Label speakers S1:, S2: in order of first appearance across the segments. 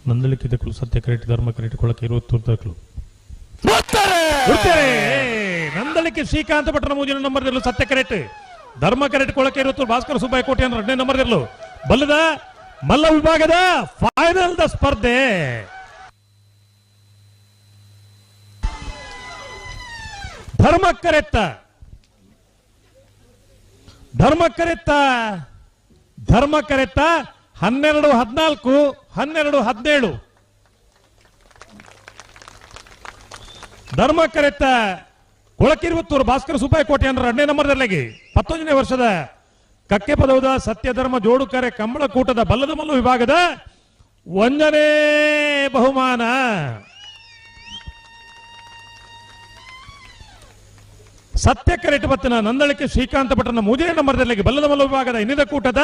S1: ನಂದಳಿಕೆ ತಕ್ಕಲು ಸತ್ಯ ಕರೆಕ್ಟ್ ಧರ್ಮ ಕರೆಕ್ಟ್ ಕೊಳಕ್ಕೆ 20 ತಕ್ಕಲು ನಂದಳಿಕೆ ಶ್ರೀಕಾಂತ ಭಟ್ರ ಮೂಜಿನ ನಂಬರ್ ಇರಲು ಸತ್ಯ ಕರೆಕ್ಟ್ ಧರ್ಮ ಕರೆಕ್ಟ್ ಕೊಳಕ್ಕೆ 20 ಭಾಸ್ಕರ ಸುಬ್ಬಯ್ಯ ಕೋಟೆ ಅಂದ್ರೆ 2ನೇ ನಂಬರ್ ಇರಲು ಬಲ್ಲದ ಮಲ್ಲ ವಿಭಾಗದ ಫೈನಲ್ ದ ಸ್ಪರ್ಧೆ ಧರ್ಮ ಕರೆತ್ತ 12-14 12-17 ಧರ್ಮ ಕರೆತ್ತ ಕೊಳಕಿರುವತ್ತೂರು ಭಾಸ್ಕರ ಸುಬ್ಬಯ್ಯ ಕೋಟೆ ಅಂದ್ರೆ 2ನೇ ನಂಬರ್ದಲ್ಲಿ 19ನೇ ವರ್ಷದ ಕಕ್ಕೆ ಪದವದ ಸತ್ಯ ಧರ್ಮ ಜೋಡುಕರೆ ಕಂಬಳಕೂಟದ ಬಲ್ಲದ ಮಲ್ಲು ವಿಭಾಗದ 1ನೇ ಬಹುಮಾನ ಸತ್ಯ ಕರೆಕ್ಟ್ ಬತ್ತನ ನಂದಳಿಕೆ ಶ್ರೀಕಾಂತ ಭಟ್ರನ 3ನೇ ನಂಬರ್ದಲ್ಲಿ ಬಲ್ಲದ ಮಲ್ಲು ವಿಭಾಗದ ಇನ್ನಿದ ಕೂಟದ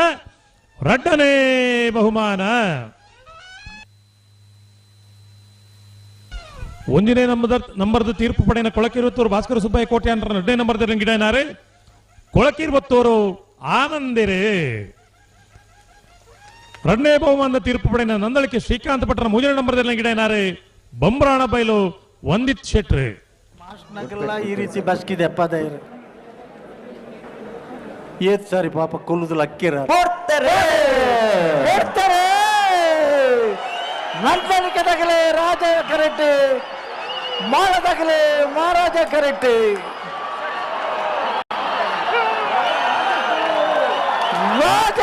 S1: 2ನೇ ಬಹುಮಾನ 1ನೇ ನಂಬರ್ದ ತೀರ್ಪು ಪಡೆಯ ಕೊಳಕಿರುವತ್ತೂರು ಭಾಸ್ಕರ ಸುಬ್ಬಯ್ಯ ಕೋಟೆ ಅಂದ್ರೆ 2ನೇ ನಂಬರ್ದಲ್ಲಿ ಗಿಡನಾರೆ ಕೊಳಕಿರುವತ್ತೂರು ಆನಂದಿರೆ 2ನೇ ಬಹುಮಾನದ ತೀರ್ಪು ಪಡೆಯ ನಂದಳಿಕೆ ಶ್ರೀಕಾಂತ ಭಟ್ರನ 3ನೇ ನಂಬರ್ದಲ್ಲಿ ಗಿಡನಾರೆ ಬಂಬ್ರಾಣ ಬೈಲು ವಂದಿತ್ ಶೆಟ್ರಿ
S2: ಈ ರೀತಿ ಬಸ್ಕಿದೆ ಪದೈರು ಏತ್ ಸಾರಿ ಪಾಪ ಕೊಲ್ಲುದು ಲಕ್ಕಿರ ನಂದಳಿಕೆ ತಗಲೆ ರಾಜ ಕರೆಕ್ಟ್ ಮಾಳ ತಗಲೆ ಮಹಾರಾಜ ಕರೆಕ್ಟ್ ರಾಜ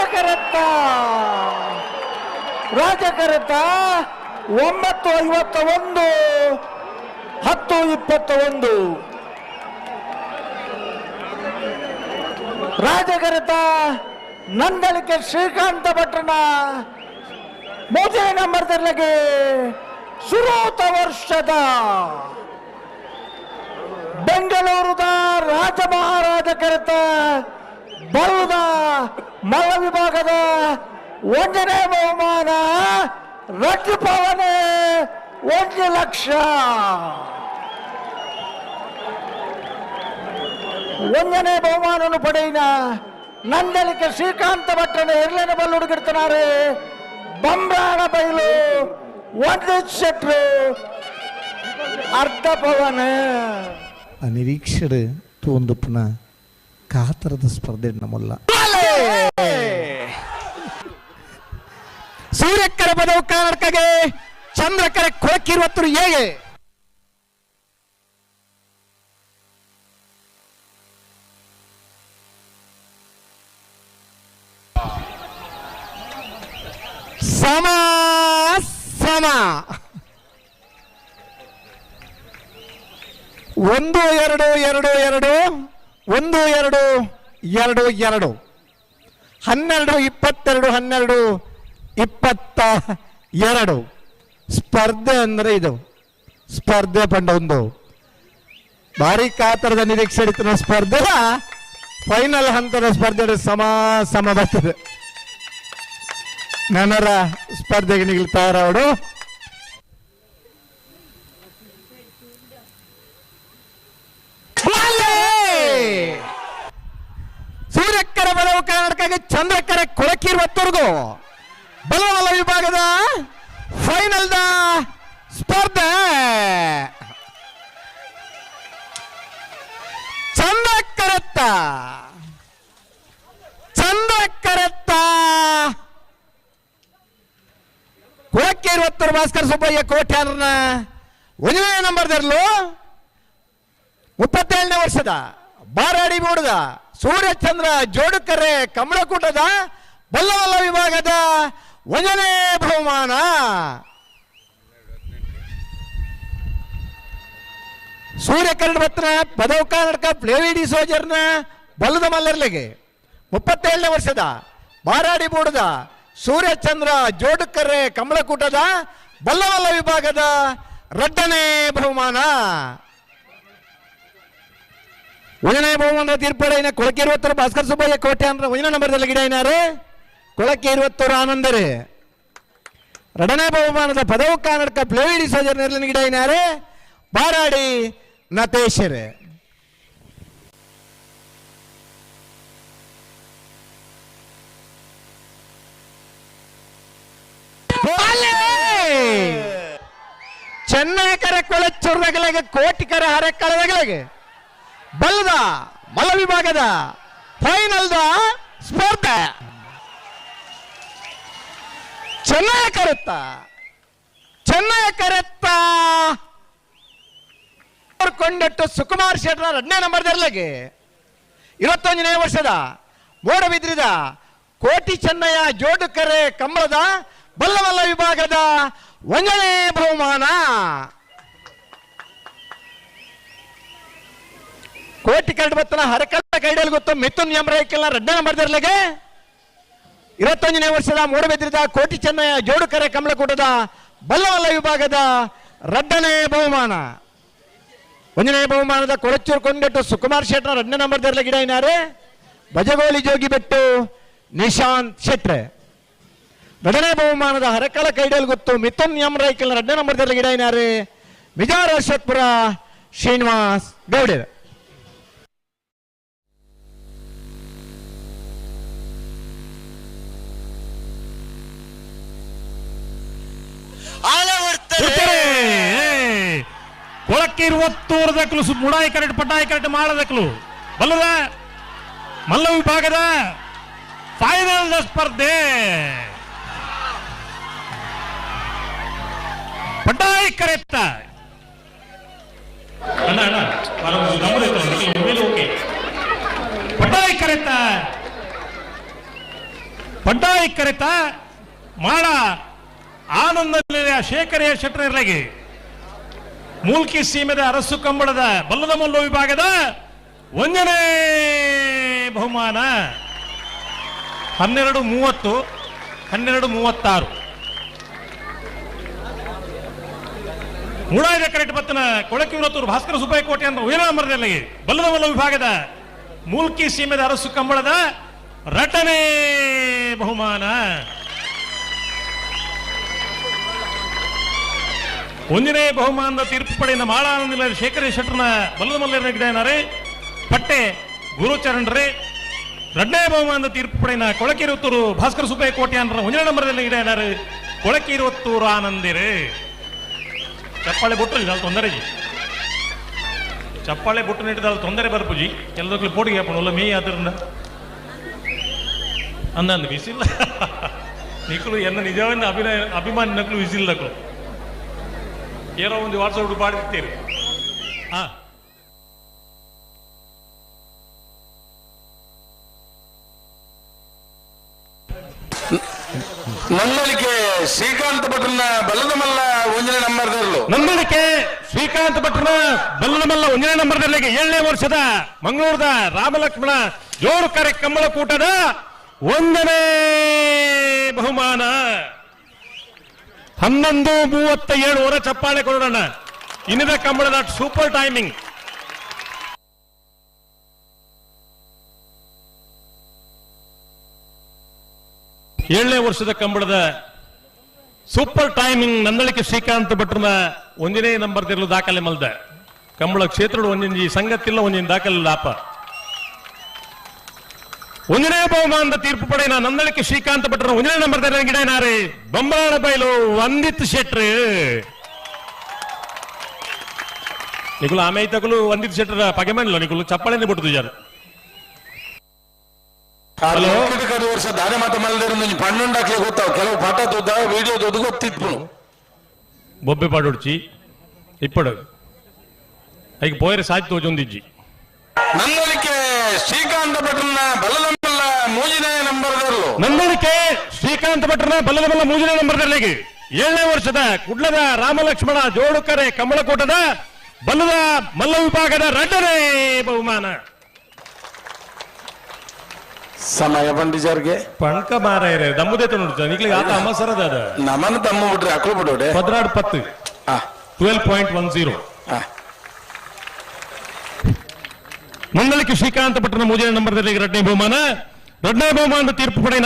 S2: ಕರೆತ್ತ 9:51 10:21 ರಾಜಕರೆತ ನಂದಳಿಕೆ ಶ್ರೀಕಾಂತ ಭಟ್ರನ 3ನೇ ನಂಬರ್ದಲ್ಲಿಗೆ ಸುರೋತ ವರ್ಷದ ಬೆಂಗಳೂರದ ರಾಜ ಮಹಾರಾಜ ಕರೆತ ಬರುವುದ ಮಲ್ಲ ವಿಭಾಗದ 1ನೇ ಬಹುಮಾನ ರಟ್ಟು ಪವನೆ 1 ಲಕ್ಷ 1ನೇ ಬಹುಮಾನವನ್ನು ಪಡೆಯಿನ ನಂದಳಿಕೆ ಶ್ರೀಕಾಂತ ಭಟ್ರನ 2ನೇ ಬಲ್ಲು ಹುಡುಗಿಡ್ತಾರೆ ಬಂಬ್ರಾಣ ಬೈಲು 1 ಶೆಟ್ರು ಅರ್ಧ ಪವನ
S3: ಅನಿರೀಕ್ಷಿತ ತೋಂದುಪ್ಪನ ಕಾತರದ ಸ್ಪರ್ಧೆ ನಮ್ಮಲ್ಲ
S4: ಸೂರ್ಯಕ್ಕರ ಪದವು ಕರ್ನಾಟಕಗೆ ಚಂದ್ರಕರೆ ಕೊಳಕಿರುವತ್ತರು ಹೇಗೆ ಸಮ 1-2-2-2 1-2-2-2 12-22-12-22 ಸ್ಪರ್ಧೆ ಅಂದ್ರೆ ಇದು ಸ್ಪರ್ಧೆ ಪಂಡ ಒಂದು ಭಾರಿ ಕಾತರದ ನಿರೀಕ್ಷೆ ಇಡ್ತಿನ ಸ್ಪರ್ಧೆ ಫೈನಲ್ ಹಂತದ ಸ್ಪರ್ಧೆ ಸಮ ಬರ್ತದೆ ನನರ ಸ್ಪರ್ಧೆಗೆ ನಿಲ್ತಾರ ಅವರು ಸೂರ್ಯಕ್ಕರ ಬಲವು ಕರ್ನಾಟಕಕ್ಕೆ ಚಂದ್ರಕ್ಕರ ಕೊಳಕಿರುವತ್ತವರೆಗೂ ಬಲವಲ್ಲ ವಿಭಾಗದ ಫೈನಲ್ ದ ಸ್ಪರ್ಧೆ ಚಂದ್ರಕ್ಕರತ್ತ ಕೊಳಕ್ಕೆ 20 ಭಾಸ್ಕರ ಸುಬ್ಬಯ್ಯ ಕೋಟೆ ಅನ್ನ 1ನೇ ನಂಬರ್ದಲ್ಲೂ 37ನೇ ವರ್ಷದ ಬಾರಾಡಿ ಮೂಡದ ಸೂರ್ಯಚಂದ್ರ ಜೋಡುಕರೆ ಕಮಲಕೂಟದ ಬಲ್ಲವಲ್ಲ ವಿಭಾಗದ 1ನೇ ಬಹುಮಾನ ಸೂರ್ಯಕರಣ ಭಟ್ರ ಪದವು ಕರ್ನಾಟಕ ಪ್ಲೇವಿಡಿ ಸೋಜರ್ನ ಬಲ್ಲದ ಮಲ್ಲರ್ಲೆಗೆ 37ನೇ ವರ್ಷದ ಬಾರಾಡಿ ಮೂಡದ ಸೂರ್ಯಚಂದ್ರ ಜೋಡುಕರೆ ಕಮಲಕೂಟದ ಬಲ್ಲವಲ್ಲ ವಿಭಾಗದ 2ನೇ ಬಹುಮಾನ 1ನೇ ಬಹುಮಾನದ ತೀರ್ಪಡೆಯ ಕೊಳಕೆ 20 ಭಾಸ್ಕರ ಸುಬ್ಬಯ್ಯ ಕೋಟೆ ಅಂದ್ರೆ 1ನೇ ನಂಬರ್ದಲ್ಲಿ ಗಿಡ ಏನಾರೆ ಕೊಳಕೆ 20 ಆನಂದರೇ 2ನೇ ಬಹುಮಾನದ ಪದವು ಕರ್ನಾಟಕ ಪ್ಲೇವಿಡಿ ಸೋಜರ್ ನೆರಳಿನ ಗಿಡ ಏನಾರೆ ಬಾರಾಡಿ ನತೇಶರೇ ಚೆನ್ನೈಕರ ಕೊಳಚೂರ್ದಾಗಲಾಗೆ ಕೋಟಿಕರ ಹರೆಕ್ಕಳದಾಗಲಾಗೆ ಬಲ್ಲದ ಮಲ್ಲ ವಿಭಾಗದ ಫೈನಲ್ದ ಸ್ಪರ್ಧೆ ಚೆನ್ನೈಕರೆತ್ತ ಕೊಂಡಟ್ಟು ಸುಕುಮಾರ್ ಶೆಟ್ರ 2ನೇ ನಂಬರ್ದರ್ಲಾಗೆ 21ನೇ ವರ್ಷದ ಮೋಡಬಿದ್ರಿದ ಕೋಟಿ ಚೆನ್ನಯ್ಯ ಜೋಡುಕರೆ ಕಂಬಳದ ಬಲ್ಲಮಲ್ಲ ವಿಭಾಗದ 1ನೇ ಬಹುಮಾನ ಕೋಟಿ ಕರಡು ಬತ್ತನ ಹರಕಲ್ಲ ಕೈಡಲ್ ಗೊತ್ತು ಮಿಥುನ್ ಯಮರಾಯ್ಕೆಲ್ಲ 2ನೇ ನಂಬರ್ದರ್ಲಾಗೆ 21ನೇ ವರ್ಷದ ಮೋಡಬಿದ್ರಿದ ಕೋಟಿ ಚೆನ್ನಯ್ಯ ಜೋಡುಕರೆ ಕಂಬಳಕೂಟದ ಬಲ್ಲಮಲ್ಲ ವಿಭಾಗದ 2ನೇ ಬಹುಮಾನ 1ನೇ ಬಹುಮಾನದ ಕೊಳಚೂರು ಕೊಂಡಟ್ಟು ಸುಕುಮಾರ್ ಶೆಟ್ರ 2ನೇ ನಂಬರ್ದರ್ಲ ಗಿಡ ಏನಾರೆ ಬಜಗೋಲಿ ಜೋಗಿ ಬೆಟ್ಟು ನಿಶಾಂತ್ ಶೆಟ್ರೆ 2ನೇ ಬಹುಮಾನದ ಹರಕಳ ಕೈಡಲ್ ಗೊತ್ತು ಮಿಥುನ್ ಯಮರಾಯ್ಕೆಲ್ಲ 2ನೇ ನಂಬರ್ದರ್ಲ ಗಿಡ ಏನಾರೆ ವಿಜಾರ ಅಶೋಕ್ಪುರ ಶ್ರೀನಿವಾಸ್ ಗೌಡೆ
S1: ಕೊಳಕ್ಕೆ 20 ದಕ್ಕಲು ಮುಡಾಯಿ ಕರೆಕ್ಟ್ ಪಟಾಯಿ ಕರೆಕ್ಟ್ ಮಾಡದಕ್ಕಲು ಬಲ್ಲದ ಮಲ್ಲ ವಿಭಾಗದ ಫೈನಲ್ ಸ್ಪರ್ಧೆ ಪಟಾಯಿ ಕರೆಕ್ಟ ಪಟಾಯಿ ಕರೆತ ಮಾಡ ಆನಂದ ಶೇಖರ ಶೆಟ್ಟರಗೆ ಮೂಲ್ಕಿ ಸೀಮೆದ ಅರಸು ಕಂಬಳದ ಬಲ್ಲದ ಮಲ್ಲು ವಿಭಾಗದ 1ನೇ ಬಹುಮಾನ 12:30 12:36 ಮೂಡಾಯ್ದ ಕರೆಕ್ಟ್ ಬತ್ತನ ಕೊಳಕಿ 20 ಭಾಸ್ಕರ ಸುಬ್ಬಯ್ಯ ಕೋಟೆ ಅಂತ 1ನೇ ನಂಬರ್ದಲ್ಲಿ ಬಲ್ಲದ ಮಲ್ಲು ವಿಭಾಗದ ಮೂಲ್ಕಿ ಸೀಮೆದ ಅರಸು ಕಂಬಳದ 2ನೇ ಬಹುಮಾನ 1ನೇ ಬಹುಮಾನದ ತೀರ್ಪು ಪಡೆಯಿಂದ ಮಾಳಾನಂದಿಲ್ಲ ಶೇಖರ ಶೆಟ್ಟರ್ನ ಬಲ್ಲದ ಮಲ್ಲರ ಗಿಡನಾರೆ ಪಟ್ಟೆ ಗುರುಚರಣ್ ರೇ 2ನೇ ಬಹುಮಾನದ ತೀರ್ಪು ಪಡೆಯಿಂದ ಕೊಳಕಿ 20 ಭಾಸ್ಕರ ಸುಬ್ಬಯ್ಯ ಕೋಟೆ ಅಂತ 1ನೇ ನಂಬರ್ದಲ್ಲಿ ಗಿಡನಾರೆ ಕೊಳಕಿ 20 ಆನಂದಿರೇ ಚಪ್ಪಾಳೆ ಬೊಟ್ಟು ಅಲ್ಲಿ ತೊಂದರೆ ಚಪ್ಪಾಳೆ ಬೊಟ್ಟು ನೀಡಿದಲ್ಲಿ ತೊಂದರೆ ಬರ್ಪುಜಿ ಎಲ್ಲದಕ್ಕೂ ಪೋಟಿಗೆ ಹಾಕೊಂಡು ಮೇ ಅದರಿಂದ ಅಂದಂದು ಬಿಸಿಲ್ಲ ನಿಕ್ಕಲು ಎನ್ನ ನಿಜವನ್ನ ಅಭಿಮಾನಿ ನಕಲು ವಿಸಿಲ್ಲಕ್ಕಲು ಏನೋ ಒಂದು ವಾಟ್ಸಪ್ ಪಾಡಿರ್ತೀರಿ ಹಾ
S5: ನಂದಳಿಕೆ ಶ್ರೀಕಾಂತ್ ಭಟ್ರನ ಬಲ್ಲದ ಮಲ್ಲ 1ನೇ ನಂಬರ್ದಲ್ಲೂ
S1: ನಂದಳಿಕೆ ಶ್ರೀಕಾಂತ್ ಭಟ್ರನ ಬಲ್ಲದ ಮಲ್ಲ 1ನೇ ನಂಬರ್ದಲ್ಲಿಗೆ 7ನೇ ವರ್ಷದ ಮಂಗಳೂರದ ರಾಮಲಕ್ಷ್ಮಣ ಜೋಡುಕರೆ ಕಂಬಳಕೂಟದ 1ನೇ ಬಹುಮಾನ 11:37 ಹೊರ ಚಪ್ಪಾಳೆ ಕೊಡೋಣ ಇನ್ನಿದ ಕಂಬಳದ ಸೂಪರ್ ಟೈಮಿಂಗ್ ಏಳನೇ ವರ್ಷದ ಕಂಬಳದ ಸೂಪರ್ ಟೈಮಿಂಗ್ ನಂದಳಿಕೆ ಶ್ರೀಕಾಂತ್ ಭಟ್ರನ 1ನೇ ನಂಬರ್ದಿರಲು ದಾಖಲೆ ಮಲ್ದ ಕಂಬಳ ಕ್ಷೇತ್ರದ ಒಂದಿನ ಸಂಗತಿಲ್ಲ ಒಂದಿನ ದಾಖಲೆ ಲಾಪ 1ನೇ ಬಹುಮಾನದ ತೀರ್ಪು ಪಡೆಯ ನಂದಳಿಕೆ ಶ್ರೀಕಾಂತ್ ಭಟ್ರನ 1ನೇ ನಂಬರ್ದ ಗಿಡನಾರೆ ಬೊಂಬಾಳ ಬೈಲು ವಂದಿತ್ ಶೆಟ್ರ್ ನಿಕುಲು ಆಮೇಲೆ ತಗಲು ವಂದಿತ್ ಶೆಟ್ರ ಪಗೆ ಮಾಡಲ್ಲ ನಿಕುಲು ಚಪ್ಪಾಳೆನೆ ಬಿಟ್ಟು ಜಾರು
S5: ಹಲೋ ವರ್ಷ ದಾನೆ ಮಾತ ಮಲ್ದಿರ ಪಣ್ಣುಂಡಾಕ್ಲೆ ಗೊತ್ತಾವ ಕೆಲವು ಪಟ ತೋದ ವಿಡಿಯೋ ತೋದು ಗೊತ್ತಿತ್ತು
S1: ಬೊಬ್ಬೆ ಪಾಡೊಡ್ಚಿ ಇಪ್ಪಡು ಈಗ ಪೋಯರೆ ಸಾಯ್ತು ತೋಜೊಂದಿಜ್ಜಿ
S5: ನಂದಳಿಕೆ ಶ್ರೀಕಾಂತ್ ಭಟ್ರನ ಬಲ್ಲದ ಮಲ್ಲ 3ನೇ ನಂಬರ್ದಲ್ಲೂ
S1: ನಂದಳಿಕೆ ಶ್ರೀಕಾಂತ್ ಭಟ್ರನ ಬಲ್ಲದ ಮಲ್ಲ 3ನೇ ನಂಬರ್ದಲ್ಲಿ 7ನೇ ವರ್ಷದ ಕುಡ್ಲದ ರಾಮಲಕ್ಷ್ಮಣ ಜೋಡುಕರೆ ಕಂಬಳಕೂಟದ ಬಲ್ಲದ ಮಲ್ಲ ವಿಭಾಗದ 2ನೇ ಬಹುಮಾನ
S5: ಸಮಯ ಬಂಡಿಜರ್ಗೆ
S1: ಪಂಕ ಮಾರ ದಮ್ಮುದೇ ನೋಡ್ತ ನಿಕ್ಲಿಗೆ ಆತ ಅಮಸರದ ಅದ
S5: ನಮನ ತಮ್ಮ ಬಿಟ್ರೆ ಹಾಕೋ ಬಿಡೋಡೆ
S1: 10 12.10 ನಂದಳಿಕೆ ಶ್ರೀಕಾಂತ್ ಭಟ್ರನ 3ನೇ ನಂಬರ್ದಲ್ಲಿ 2ನೇ ಬಹುಮಾನ 2ನೇ ಬಹುಮಾನದ ತೀರ್ಪು ಪಡೆಯ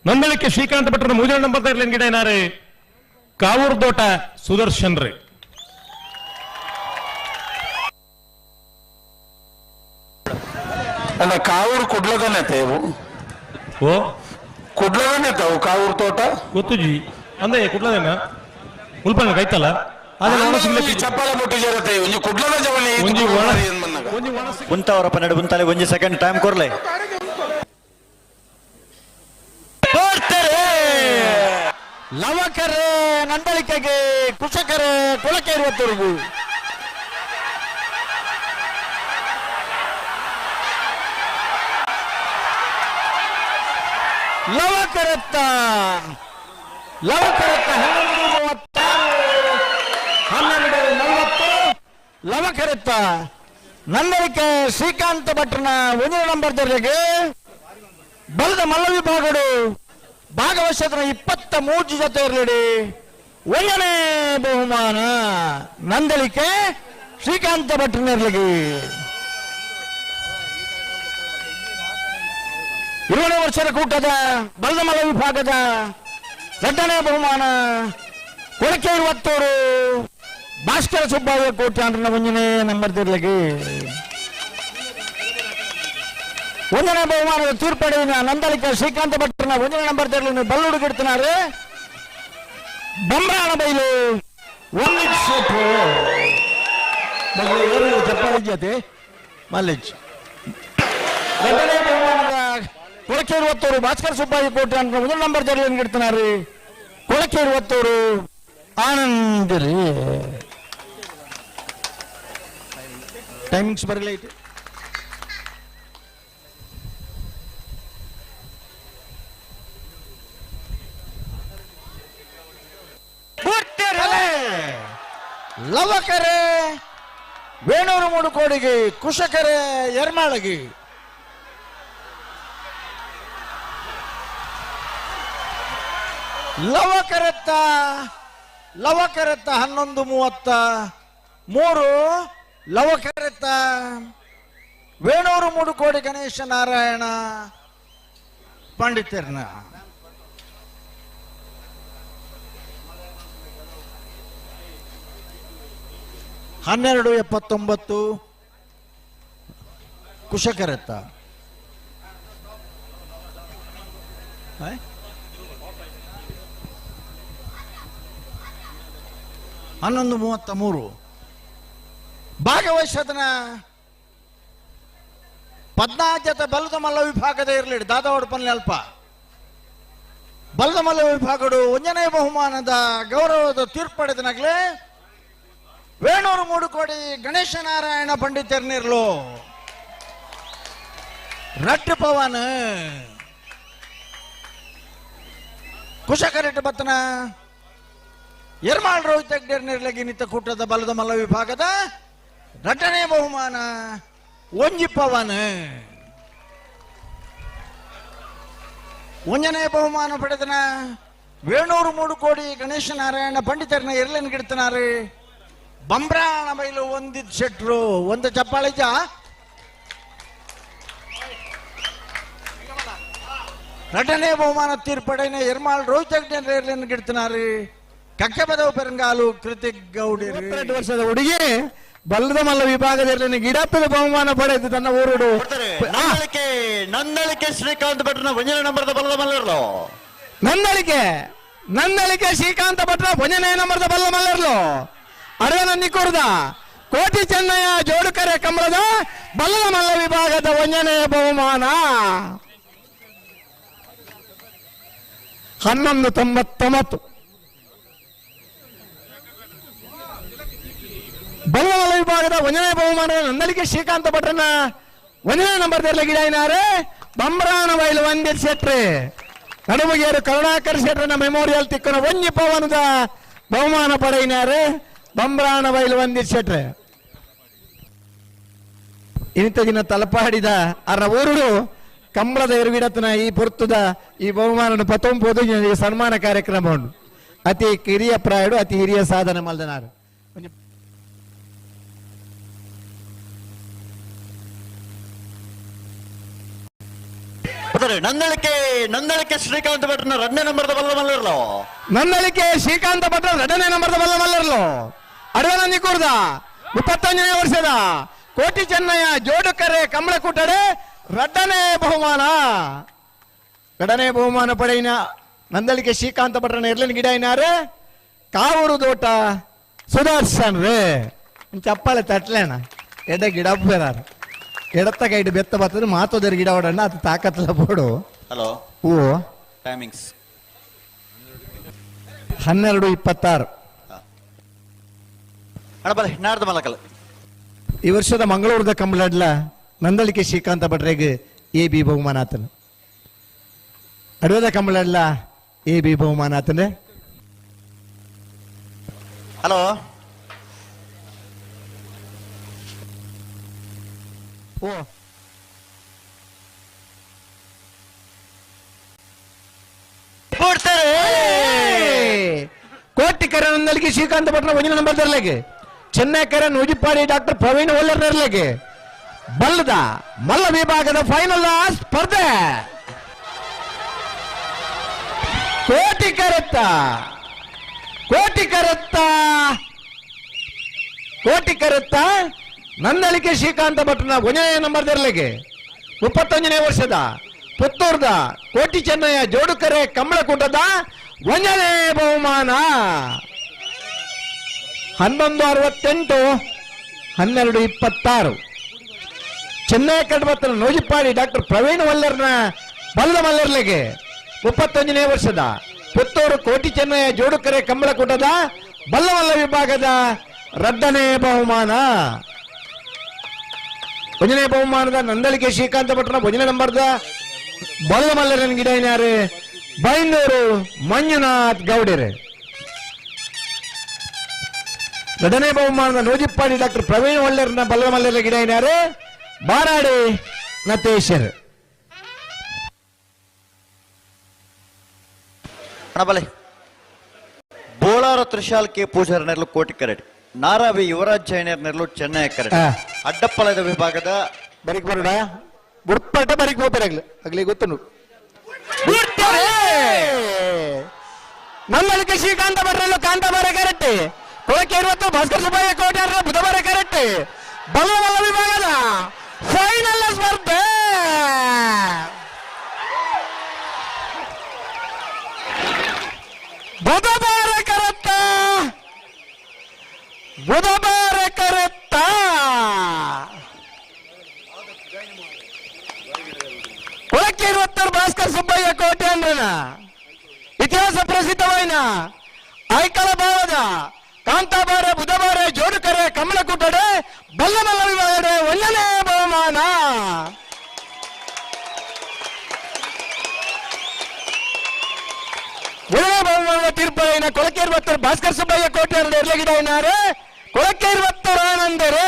S1: ನಂದಳಿಕೆ ಶ್ರೀಕಾಂತ್ ಭಟ್ರನ 3ನೇ ನಂಬರ್ದಲ್ಲಿ ಗಿಡನಾರೆ ಕಾವೂರ್ ದೋಟ ಸುದರ್ಶನ್ ರೇ
S5: ಅಲ್ಲ ಕಾವೂರು ಕುಡ್ಲದನೆ ತೇವು
S1: ಓ
S5: ಕುಡ್ಲದನೆ ತಾವು ಕಾವೂರು ತೋಟ
S1: ಗೊತ್ತು ಜಿ ಅಂದೆ ಕುಡ್ಲದೇನ ಮುಲ್ಪನ ಕೈತಲ್ಲ ಅದನ್ನ ಒಣ ಸಿಗ್ಲಿಕ್ಕೆ
S5: ಚಪ್ಪಲ ಮುಟ್ಟಿಜರತೆ ಒಂಜಿ ಕುಡ್ಲದ ಜವನಿ
S1: ಒಂಜಿ ಒಣ
S6: ಮುಂತವರಪ್ಪ ನಡು ಮುಂತಾಲೆ ಒಂಜಿ ಸೆಕೆಂಡ್ ಟೈಮ್ ಕೊರ್ಲೆ
S2: ಲವಕರೆ ನಂದಳಿಕೆಗೆ ಕುಶಕರೆ ಕೊಳಕೆ ಇರುವತ್ತವರೆಗೂ ಲವಕರತ್ತ 11:36 ಲವಕರತ್ತ ನಂದಳಿಕೆ ಶ್ರೀಕಾಂತ ಭಟ್ರನ 1 ನಂಬರ್ ದರ್ಜೆಗೆ ಬಲದ ಮಲ್ಲ ವಿಭಾಗಗಳು ಭಾಗವಹಿಸಿದ 23 ಜೊತೆ ಇರಲಿ 1ನೇ ಬಹುಮಾನ ನಂದಳಿಕೆ ಶ್ರೀಕಾಂತ ಭಟ್ರನಿರ್ಲಿಗೆ 20ನೇ ವರ್ಷದ ಕೂಟದ ಬಲದ ಮಲ್ಲ ವಿಭಾಗದ 2ನೇ ಬಹುಮಾನ ಕೊಳಕೆ 20 ಭಾಸ್ಕರ ಸುಬ್ಬಯ್ಯ ಕೋಟೆ 1ನೇ ನಂಬರ್ ತಿರ್ಲಿಗೆ 1ನೇ ಬಹುಮಾನದ ತೀರ್ಪಡಿನ ನಂದಳಿಕೆ ಶ್ರೀಕಾಂತ ಭಟ್ರನ 1ನೇ ನಂಬರ್ ತೆರಳು ಬಲ್ಲುಡುಗಿಡ್ತಿನಾರೆ ಬಂಬ್ರಾಣ ಬೈಲು ಚಪ್ಪಾಳಿ ಜೊತೆ ಮಲ್ಲೇಜ್ 2ನೇ ಬಹುಮಾನದ ಕೊಳಕೆ 20 ಭಾಸ್ಕರ ಸುಬ್ಬಯ್ಯ ಕೋಟೆ 1ನೇ ನಂಬರ್ ತೆರಳು ಗಿಡ್ತಿನಾರೆ ಕೊಳಕೆ 20 ಆನಂದರಿ ಟೈಮಿಂಗ್ಸ್ ಬರಲೈತೆ ಲವಕರೆ ವೇಣೂರು ಮೂಡುಕೋಡಿಗೆ ಕುಶಕರೆ ಯರ್ಮಾಳಗಿ ಲವಕರತ್ತ 11:33 ಲವಕರತ್ತ ವೇಣೂರು ಮೂಡುಕೋಡಿ ಗಣೇಶ ನಾರಾಯಣ ಪಂಡಿತರ್ನ 12:79 ಕುಶಕರತ್ತ 11:33 ಭಾಗವಹಿಸದನ 14 ಜೊತೆ ಬಲದ ಮಲ್ಲ ವಿಭಾಗದ ಇರಲಿ ದಾದಾವಡ ಪನ್ಲೆ ಅಲ್ಪ ಬಲದ ಮಲ್ಲ ವಿಭಾಗಗಳು 1ನೇ ಬಹುಮಾನದ ಗೌರವದ ತೀರ್ಪಡೆದನಾಗ್ಲೇ ವೇಣೂರು ಮೂಡುಕೋಡಿ ಗಣೇಶ ನಾರಾಯಣ ಪಂಡಿತರ್ನಿರ್ಲು ರಟ್ಟು ಪವನ್ ಕುಶಕರೆಟ್ಟು ಬತ್ತನ ಯರ್ಮಾಳ್ ರೋಹಿತ್ ಹೆಗ್ಡೇರ್ನಿರ್ಲಗಿ ನಿತ್ಯ ಕೂಟದ ಬಲದ ಮಲ್ಲ ವಿಭಾಗದ 2ನೇ ಬಹುಮಾನ ಒಂಜಿ ಪವನ್ 1ನೇ ಬಹುಮಾನ ಪಡೆದನ ವೇಣೂರು ಮೂಡುಕೋಡಿ ಗಣೇಶ ನಾರಾಯಣ ಪಂಡಿತರನ್ನ ಎರಲೇನ್ ಗಿಡ್ತನಾರೆ ಬಂಬ್ರಾಣ ಬೈಲು ಒಂದಿದ್ ಶೆಟ್ರು ಒಂದು ಚಪ್ಪಾಳಿಜ ಎರಡನೇ ಬಹುಮಾನ ತೀರ್ಪಡೆನ ಯರ್ಮಾಳ್ ರೋಹಿತ್ ಹೆಗ್ಡೇರ್ ಎರಲೇನ್ ಗಿಡ್ತನಾರೆ ಕಕ್ಕೆ ಪದವು ಪೆರಂಗಾಲು ಕೃತಿಕ್ ಗೌಡಿ 22 ವರ್ಷದ ಹುಡುಗಿ ಬಲ್ಲದ ಮಲ್ಲ ವಿಭಾಗದಲ್ಲಿ ಗಿಡಪ್ಪದ ಬಹುಮಾನ ಪಡೆದು ತನ್ನ ಊರುಡು
S6: ನಂದಳಿಕೆ ಶ್ರೀಕಾಂತ್ ಭಟ್ರನ 1ನೇ ನಂಬರ್ದ ಬಲ್ಲದ ಮಲ್ಲರ್ಲು
S2: ನಂದಳಿಕೆ ಶ್ರೀಕಾಂತ ಭಟ್ರ 1ನೇ ನಂಬರ್ದ ಬಲ್ಲ ಮಲ್ಲರ್ಲು ಅಡವನನ್ನಿ ಕೊಡದ ಕೋಟಿ ಚೆನ್ನಯ್ಯ ಜೋಡುಕರೆ ಕಂಬಳದ ಬಲ್ಲದ ಮಲ್ಲ ವಿಭಾಗದ 1ನೇ ಬಹುಮಾನ 11:99 ಬಲ್ಲಮಲ್ಲ ವಿಭಾಗದ 1ನೇ ಬಹುಮಾನ ನಂದಳಿಕೆ ಶ್ರೀಕಾಂತ ಭಟ್ರನ 1ನೇ ನಂಬರ್ ಗಿಡಾಯಿನಾರೆ ಬಂಬ್ರಾಣ ಬೈಲು ಒಂದಿರ್ ಶೆಟ್ರೆ ನಡುಮುಗಿಯರು ಕರುಣಾಕರ್ ಶೆಟ್ರನ ಮೆಮೋರಿಯಲ್ ತಿಕ್ಕನ ಒಂಜಿ ಪವನದ ಬಹುಮಾನ ಪಡೆಯಿನಾರೆ ಬಂಬ್ರಾಣ ಬೈಲು ಒಂದಿರ್ ಶೆಟ್ರೆ ಇಂತಗಿನ ತಲಪಾಡಿದ ಅರ ಊರುಡು ಕಂಬಳದ ಎರುಗಿಡತನ ಈ ಪೊರ್ತುದ ಈ ಬಹುಮಾನ ಪತ್ತೊಂಬತ್ತು ಸನ್ಮಾನ ಕಾರ್ಯಕ್ರಮ ಉಂಟು ಅತಿ ಕಿರಿಯ ಪ್ರಾಯಡು ಅತಿ ಹಿರಿಯ ಸಾಧನೆ ಮಲ್ದನಾರು
S6: ನಂದಳಿಕೆ ಶ್ರೀಕಾಂತ್ ಭಟ್ರನ 2ನೇ ನಂಬರ್ದ ಬಲ್ಲ ಮಲ್ಲರ್ಲು
S2: ನಂದಳಿಕೆ ಶ್ರೀಕಾಂತ ಭಟ್ರ 2ನೇ ನಂಬರ್ದ ಬಲ್ಲ ಮಲ್ಲರ್ಲು ಅಡವನಂದಿ ಕೂರ್ದ 25ನೇ ವರ್ಷದ ಕೋಟಿ ಚೆನ್ನಯ್ಯ ಜೋಡುಕರೆ ಕಂಬಳ ಕೂಟಡೆ 2ನೇ ಬಹುಮಾನ ಪಡೆಯಿನ ನಂದಳಿಕೆ ಶ್ರೀಕಾಂತ ಭಟ್ರನ ಎರಲಿನ ಗಿಡ ಏನಾರೆ ಕಾವೂರು ತೋಟ ಸುದರ್ಶನ್ ರೇ ಚಪ್ಪಾಳೆ ತಟ್ಲೇನ ಎಡೆ ಗಿಡ ಬೇರಾರು ಎಡತ್ತ ಕೈಡು ಬೆತ್ತ ಬರ್ತದೆ ಮಾತೋದರ ಗಿಡ ಹೊಡಣ್ಣ ಅದು ತಾಕತ್ತಲ್ಲ ಬೋಡು.
S6: ಹಲೋ,
S2: ಹೂ
S6: ಟೈಮಿಂಗ್ಸ್
S2: 12:26.
S6: ಅಣ್ಣ ಬಲೆ ನಾಡ್ದು ಮಲಕಲ್ಲ.
S2: ಈ ವರ್ಷದ ಮಂಗಳೂರದ ಕಂಬಳಡ್ಲ ನಂದಳಿಕೆ ಶ್ರೀಕಾಂತ ಭಟ್ರಿಗೆ AB ಬಹುಮಾನ ಆತನು. ಅಡವದ ಕಂಬಳಡ್ಲ AB ಬಹುಮಾನ ಆತನೆ.
S6: ಹಲೋ,
S2: ಓ ಕೋಟಿಕರ ನಂದಳಿಕೆ ಶ್ರೀಕಾಂತ ಭಟ್ರ 1 ನಂಬರ್ ತರಲೆಗೆ, ಚೆನ್ನೈಕರ ನೂಜಿಪ್ಪಾಡಿ ಡಾಕ್ಟರ್ ಪ್ರವೀಣ್ ಒಲ್ಲರ್ ನೆರಲೆಗೆ ಬಲ್ಲದ ಮಲ್ಲ ವಿಭಾಗದ ಫೈನಲ್ ಸ್ಪರ್ಧೆ ಕೋಟಿಕರತ್ತ ನಂದಳಿಕೆ ಶ್ರೀಕಾಂತ ಭಟ್ರನ 1ನೇ ನಂಬರ್ ತರಲೆಗೆ 31ನೇ ವರ್ಷದ ಪುತ್ತೂರ್ದ ಕೋಟಿ ಚೆನ್ನಯ್ಯ ಜೋಡುಕರೆ ಕಂಬಳಕೂಟದ 1ನೇ ಬಹುಮಾನ 1168 1226. ಚೆನ್ನೈ ಕಡ್ಬತ್ರ ನೂಜಿಪ್ಪಾಡಿ ಡಾಕ್ಟರ್ ಪ್ರವೀಣ್ ಒಲ್ಲರ್ನ ಬಲ್ಲದ ಮಲ್ಲರ್ಲೆಗೆ 31ನೇ ವರ್ಷದ ಪುತ್ತೂರು ಕೋಟಿ ಚೆನ್ನಯ್ಯ ಜೋಡುಕರೆ ಕಂಬಳಕೂಟದ ಬಲ್ಲಮಲ್ಲ ವಿಭಾಗದ 2ನೇ ಬಹುಮಾನ. 1ನೇ ಬಹುಮಾನದ ನಂದಳಿಕೆ ಶ್ರೀಕಾಂತ ಭಟ್ರನ 1ನೇ ನಂಬರ್ದ ಬಲ್ಲಮಲ್ಲರನ್ ಗಿಡೈನಾರೆ ಬೈಂದೂರು ಮಂಜುನಾಥ್ ಗೌಡರೆ. 2ನೇ ಬಹುಮಾನದ ನೂಜಿಪ್ಪಾಡಿ ಡಾಕ್ಟರ್ ಪ್ರವೀಣ್ ಒಳ್ಳೆರ್ನ ಬಲ್ಲಮಲ್ಲರ ಗಿಡೈನಾರೆ ಬಾರಾಡಿ ನತೇಶರ್.
S6: ಅಣ್ಣ ಬಲೆ ಬೋಳಾರ ತ್ರಿಶಾಲ್ ಕೆ ಪೂಜಾರ ನೆರಳು ಕೋಟಿ ಕರೆಟ್, ನಾರಾವಿ ಯುವರಾಜ್ ಜೈನರ್ ನೆರಳು ಚೆನ್ನೈ ಕರೆಟ್, ಅಡ್ಡಪ್ಪಳದ ವಿಭಾಗದ
S2: ಬರಿಕ್ ಬರೋಡ ಬುಡ್ಪಟ್ಟ ಬರಿಕ್ ಹೋಗ್ಬರಾಗ್ಲಿ ಆಗ್ಲಿ ಗೊತ್ತು ನಂದಳಿಕೆ ಶ್ರೀಕಾಂತ ಭಟ್ರಲ್ಲೂ ಕಾಂತಾಬಾರ ಕರೆಕ್ಟ್, ಕೊಳಕೆ 20 ಭಾಸ್ಕರ್ ಸುಬ್ಬಯ್ಯ ಕೋಟ್ಯಾರ ಬುಧವಾರ ಕರೆಕ್ಟ್, ಬಲ್ಲಮಲ್ಲ ವಿಭಾಗದ ಫೈನಲ್ ಸ್ಪರ್ಧೆ ಬುಧವಾರ ಕರೆತ್ತ ಕೊಳಕೆ 20 ಭಾಸ್ಕರ್ ಸುಬ್ಬಯ್ಯ ಕೋಟೆ ಅಂದ್ರನ ಇತಿಹಾಸ ಪ್ರಸಿದ್ಧವಾಯಿನ ಐಕಳ ಭಾವದ ಕಾಂತಾಬಾರ ಬುಧವಾರ ಜೋಡುಕರೆ ಕಮಲಕೂಟಡೆ ಬಲ್ಲಮಲ್ಲ ವಿಭಾಗಡೆ 1ನೇ ಬಹುಮಾನ. ಬಹುಮಾನದ ತೀರ್ಪು ಕೊಳಕೆ 20 ಭಾಸ್ಕರ್ ಸುಬ್ಬಯ್ಯ ಕೋಟೆ ಎರಗಿದ್ದಾರೆ. ಕೊಳಕೆ 20 ಆನಂದರೆ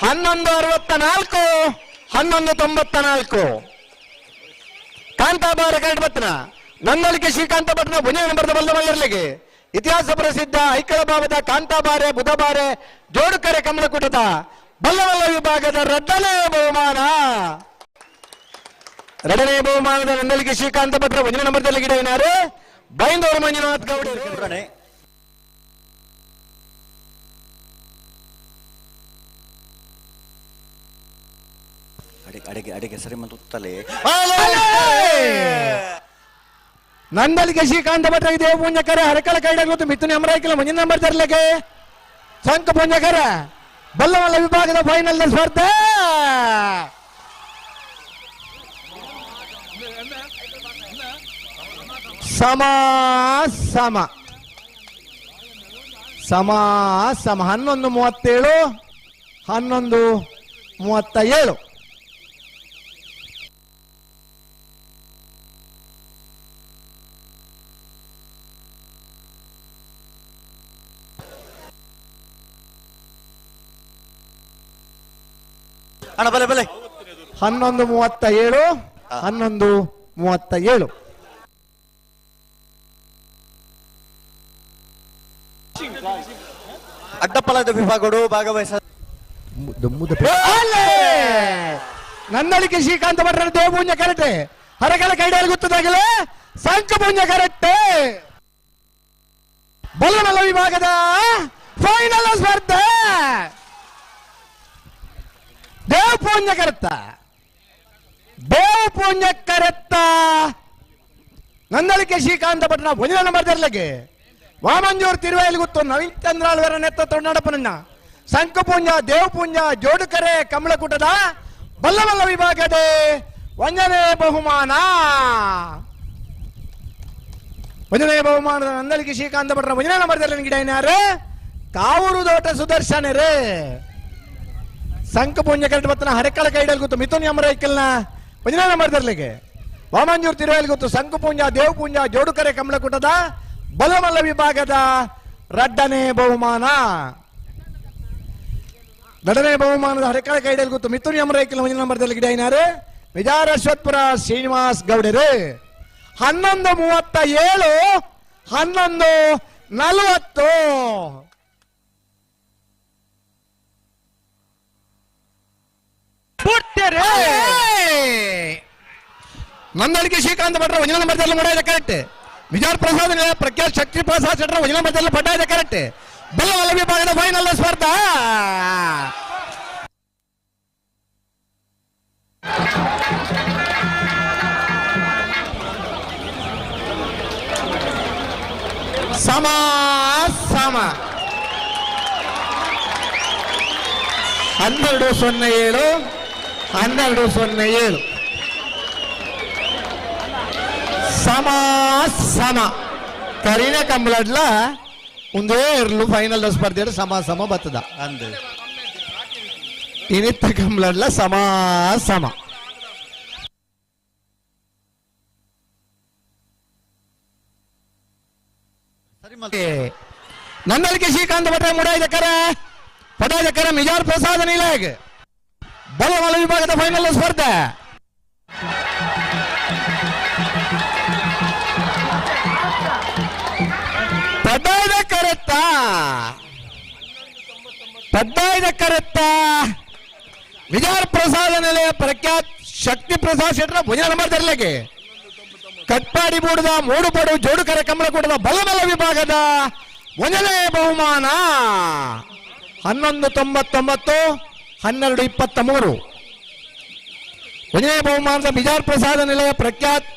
S2: 1164 1194. ಕಾಂತಾಬಾರ ಕರಡ್ಬತ್ನ ನಂದಳಿಕೆ ಶ್ರೀಕಾಂತ ಭಟ್ನ 1ನೇ ನಂಬರ್ದ ಬಲ್ಲಮಲ್ಲರ್ಲೆಗೆ ಇತಿಹಾಸ ಪ್ರಸಿದ್ಧ ಐಕಳ ಭಾವದ ಕಾಂತಾಬಾರೆ ಬುಧಬಾರೆ ಜೋಡುಕರೆ ಕಮಲಕೂಟದ ಬಲ್ಲಮಲ್ಲ ವಿಭಾಗದ 2ನೇ ಬಹುಮಾನ. 2ನೇ ಬಹುಮಾನದ ನಂದಳಿಕೆ ಶ್ರೀಕಾಂತ ಭಟ್ರ 1ನೇ ನಂಬರ್ದಲ್ಲಿ ಗಿಡವಿನಾರೆ ಬೈಂದೂರು ಮಂಜುನಾಥ್ ಗೌಡ.
S6: ಅಡಿಗೆ ಸರಿ ಮತ್ತಲೆ
S2: ನಂದಳಿಕೆ ಶ್ರೀಕಾಂತ ಭಟ್ರ ದೇವ ಪುಂಜಕರ ಹರಕಳ ಕೈಡ ಗೊತ್ತು ಮಿಥುನ ಅಮರಾಯ್ಕಲ 1ನೇ ನಂಬರ್ ತರಲೆಗೆ ಸಂಕ ಪುಂಜಕರ ಬಲ್ಲಮಲ್ಲ ವಿಭಾಗದ ಫೈನಲ್ ಸ್ಪರ್ಧೆ ಸಮ 11:37 11:37.
S6: ಅಣ್ಣ ಬಲೆ ಬಲೆ
S2: 11:37 11:37.
S6: ಅಡ್ಡಪ್ಪಳದ ವಿಭಾಗಗಳು ಭಾಗವಹಿಸ
S2: ನಂದಳಿಕೆ ಶ್ರೀಕಾಂತ ಭಟ್ರ ದೇವಪುಂಜ ಕರೆಕ್ಟೆ ಹರಕಲ ಕೈಡಲ್ಲಿ ಗೊತ್ತದಾಗಲೇ ಸಂಕಪುಂಜ ಕರೆಕ್ಟೆ ಬಲ್ಲಮಲ್ಲ ವಿಭಾಗದ ಫೈನಲ್ ಸ್ಪರ್ಧೆ ದೇವಪುಂಜ ಕರೆತ್ತ ನಂದಳಿಕೆ ಶ್ರೀಕಾಂತ ಭಟ್ನ 1ನೇ ನಂಬರ್ ತೆರಲಿಗೆ ವಾಮಂಜೂರ್ ತಿರುವೈಲುಗುತ್ತು ನವೀನ್ ಚಂದ್ರಾಳ್ವರ ನೇತೃತ್ವ ನಡಪನನ್ನ ಸಂಕುಪುಂಜ ದೇವಪುಂಜ ಜೋಡುಕರೆ ಕಮಲಕೂಟದ ಬಲ್ಲಮಲ್ಲ ವಿಭಾಗದ 1ನೇ ಬಹುಮಾನ. 1ನೇ ಬಹುಮಾನದ ನಂದಳಿಕೆ ಶ್ರೀಕಾಂತ ಭಟ್ನ 1ನೇ ನಂಬರ್ ತೆರಲಿನ ಗಿಡ ಏನಾರು ಕಾವೂರು ದೋಟ ಸುದರ್ಶನ ರೇ ಸಂಕುಪುಂಜ ಕರೆಕ್ಟ್ ಬತ್ತನ ಹರೆಕಳ ಕೈಡಲ್ ಗೊತ್ತು ಮಿಥುನ್ ಯಮರೈಕಲ್ನ 1ನೇ ನಂಬರ್ ತೆರಲಿಗೆ ವಾಮಂಜೂರ್ ತಿರುವೈಲುಗುತ್ತು ಸಂಕುಪುಂಜ ದೇವಪುಂಜ ಜೋಡುಕರೆ ಕಮಲಕೂಟದ ಬಲಮಲ್ಲ ವಿಭಾಗದ 2ನೇ ಬಹುಮಾನ. 2ನೇ ಬಹುಮಾನದ ಹರೆಕಳ ಕೈಡಲ್ ಗೊತ್ತು ಮಿಥುನ್ ಯಮರೈಕಲ್ 1ನೇ ನಂಬರ್ ತೆರಲಿಗೆ ಗಿಡ ಏನಾರು ವಿಜಾರ ಅಶ್ವತ್ಪುರ ಶ್ರೀನಿವಾಸ್ ಗೌಡರು 11:37 11:40. ನಂದಳಿಕೆ ಶ್ರೀಕಾಂತ ಭಟ್ರ 1ನೇ ನಂಬರ್ ತೆರಲು ಮಾಡಾಯಿದೆ ಕರೆಕ್ಟ್. ವಿಜಾರ್ ಪ್ರಸಾದ್ ಪ್ರಖ್ಯಾತ್ ಶಕ್ತಿ ಪ್ರಸಾದ್ ಶೆಟ್ರ 1ನೇ ನಂಬರ್ ತೆರಲು ಪಟ್ಟಾಯಿದೆ ಕರೆಕ್ಟ್. ಬಲ್ಲಮಲ್ಲ ವಿಭಾಗದ ಫೈನಲ್ ಸ್ಪರ್ಧಾ ಸಮ 12:07 12:07 ಸಮ ಕರೀನ ಕಂಬಳಡ್ಲ ಒಂದೇ ಇರ್ಲು ಫೈನಲ್ ಸ್ಪರ್ಧೆ ಸಮ ಬರ್ತದ ಅಂದ ಇನಿತ್ತ ಕಂಬಳಡ್ಲ ಸಮ ನಂದಳಿಕೆ ಶ್ರೀಕಾಂತ ಭಟ್ರ ಪಟಾಯಕರ ಮಿಜಾರ್ ಪ್ರಸಾದ ನೀಲಾಗ್ ಬಲಮಲ್ಲ ವಿಭಾಗದ ಫೈನಲ್ ಸ್ಪರ್ಧೆ ಪಡ್ಡಾಯದ ಕರೆತ್ತ ವಿಜಾರ್ ಪ್ರಸಾದ ನಿಲಯ ಪ್ರಖ್ಯಾತ್ ಶಕ್ತಿ ಪ್ರಸಾದ್ ಶೆಟ್ರ 1ನೇ ನಂಬರ್ ತೆರಲಿಗೆ ಕಟ್ಪಾಡಿ ಬೂಡದ ಮೂಡುಪಡು ಜೋಡುಕರೆ ಕಮಲಕೂಟದ ಬಲಮಲ್ಲ ವಿಭಾಗದ 1ನೇ ಬಹುಮಾನ. 11:99 12:23 1ನೇ ಬಹುಮಾನದ ಬಿಜಾರ್ ಪ್ರಸಾದ ನಿಲಯ ಪ್ರಖ್ಯಾತ್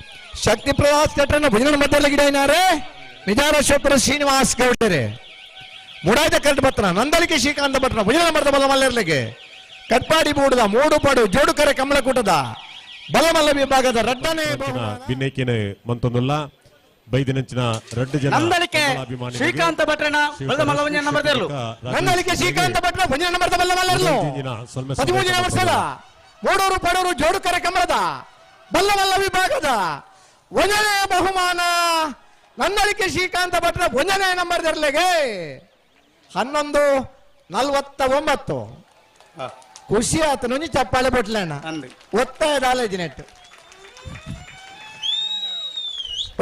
S2: ಶಕ್ತಿ ಪ್ರಸಾದ್ ಶೆಟ್ರನ್ನ 1ನೇ ನಂಬರ್ ತೆರಲಿಗೆ ಗಿಡ ಏನಾರೆ ವಿಜಾರ ಅಶ್ವತ್ಪುರ ಶ್ರೀನಿವಾಸ್ ಗೌಡರೆ ಮುಡಾಯ್ದ ಕರೆಕ್ಟ್ ಬತ್ತನ ನಂದಳಿಕೆ ಶ್ರೀಕಾಂತ ಭಟ್ನ 1ನೇ ನಂಬರ್ ಬಲಮಲ್ಲ ಇರಲಿಗೆ ಕಟ್ಪಾಡಿ ಬೂಡದ ಮೂಡುಪಡು ಜೋಡುಕರೆ ಕಮಲಕೂಟದ ಬಲಮಲ್ಲ ವಿಭಾಗದ 2ನೇ
S1: ಭಿನ್ನೈಕಿನ ಮಂತೊಂದುಲ್ಲ ಬೈದಿನಂಚಿನ ರಡ್ಡು ಜನ
S7: ನಂದಳಿಕೆ ಶ್ರೀಕಾಂತ ಭಟ್ರನ ಬಲಮಲ್ಲ 1ನೇ ನಂಬರ್ ತೆರಲು
S2: ನಂದಳಿಕೆ ಶ್ರೀಕಾಂತ ಭಟ್ನ 1ನೇ ನಂಬರ್ ಬಲಮಲ್ಲ ಇರಲು 13ನೇ ವರ್ಷದ ಮೂಡೂರು ಪಡೂರು ಜೋಡುಕರೆ ಕಮಲದ ಬಲ್ಲಮಲ್ಲ ವಿಭಾಗದ 1ನೇ ಬಹುಮಾನ. ನಂದಳಿಕೆ ಶ್ರೀಕಾಂತ ಭಟ್ರ 1ನೇ ನಂಬರ್ ತೆರಲಿಗೆ 11:49 ಖುಷಿ ಆತ ನುಂಜಿ ಚಪ್ಪಾಳೆ ಬಟ್ಲಣ್ಣ ಒತ್ತಾಯದ ಆಲೋಚನೆಟ್ಟು